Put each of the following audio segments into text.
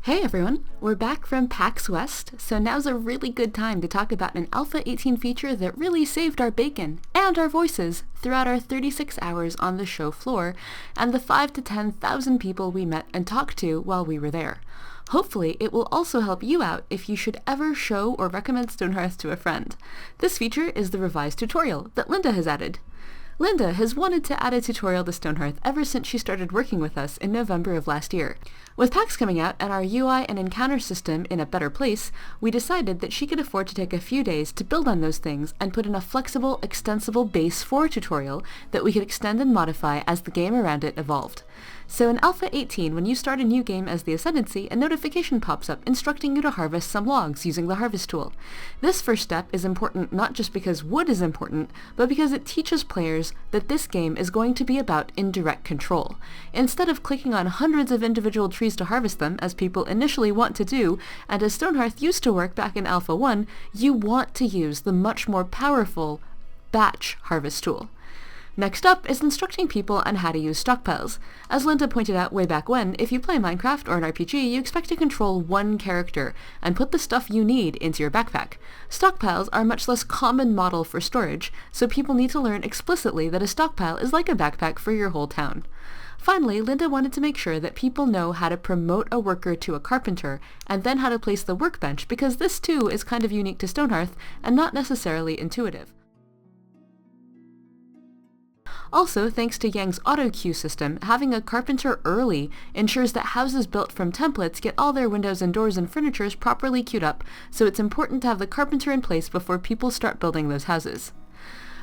Hey everyone, we're back from PAX West, so now's a really good time to talk about an Alpha 18 feature that really saved our bacon and our voices throughout our 36 hours on the show floor and the 5,000 to 10,000 people we met and talked to while we were there. Hopefully, it will also help you out if you should ever show or recommend Stonehearth to a friend. This feature is the revised tutorial that Linda has added. Linda has wanted to add a tutorial to Stonehearth ever since she started working with us in November of last year. With PAX coming out and our UI and encounter system in a better place, we decided that she could afford to take a few days to build on those things and put in a flexible, extensible base 4 tutorial that we could extend and modify as the game around it evolved. So in Alpha 18, when you start a new game as the Ascendancy, a notification pops up instructing you to harvest some logs using the harvest tool. This first step is important not just because wood is important, but because it teaches players that this game is going to be about indirect control. Instead of clicking on hundreds of individual trees to harvest them, as people initially want to do, and as Stonehearth used to work back in Alpha 1, you want to use the much more powerful batch harvest tool. Next up is instructing people on how to use stockpiles. As Linda pointed out way back when, if you play Minecraft or an RPG, you expect to control one character and put the stuff you need into your backpack. Stockpiles are a much less common model for storage, so people need to learn explicitly that a stockpile is like a backpack for your whole town. Finally, Linda wanted to make sure that people know how to promote a worker to a carpenter and then how to place the workbench, because this too is kind of unique to Stonehearth and not necessarily intuitive. Also, thanks to Yang's auto-queue system, having a carpenter early ensures that houses built from templates get all their windows and doors and furniture properly queued up, so it's important to have the carpenter in place before people start building those houses.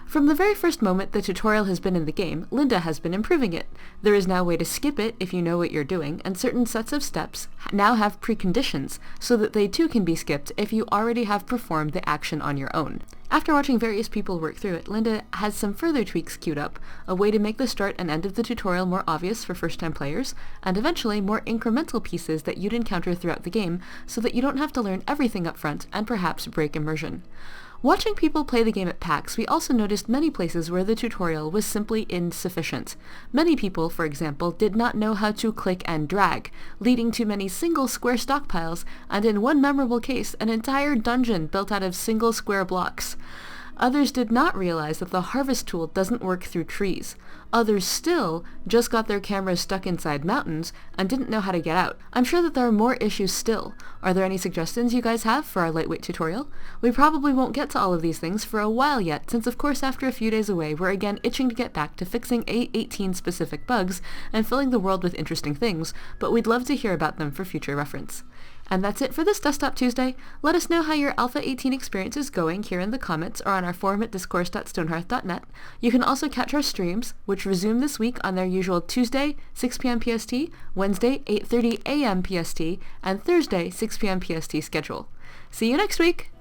From the very first moment the tutorial has been in the game, Linda has been improving it. There is now a way to skip it if you know what you're doing, and certain sets of steps now have preconditions, so that they too can be skipped if you already have performed the action on your own. After watching various people work through it, Linda has some further tweaks queued up, a way to make the start and end of the tutorial more obvious for first-time players, and eventually more incremental pieces that you'd encounter throughout the game, so that you don't have to learn everything up front and perhaps break immersion. Watching people play the game at PAX, we also noticed many places where the tutorial was simply insufficient. Many people, for example, did not know how to click and drag, leading to many single square stockpiles, and in one memorable case, an entire dungeon built out of single square blocks. Others did not realize that the harvest tool doesn't work through trees. Others still just got their cameras stuck inside mountains and didn't know how to get out. I'm sure that there are more issues still. Are there any suggestions you guys have for our lightweight tutorial? We probably won't get to all of these things for a while yet, since of course after a few days away we're again itching to get back to fixing A18 specific bugs and filling the world with interesting things, but we'd love to hear about them for future reference. And that's it for this Desktop Tuesday. Let us know how your Alpha 18 experience is going here in the comments or on our forum at discourse.stonehearth.net. You can also catch our streams, which resume this week on their usual Tuesday, 6 p.m. PST, Wednesday, 8:30 a.m. PST, and Thursday, 6 p.m. PST schedule. See you next week!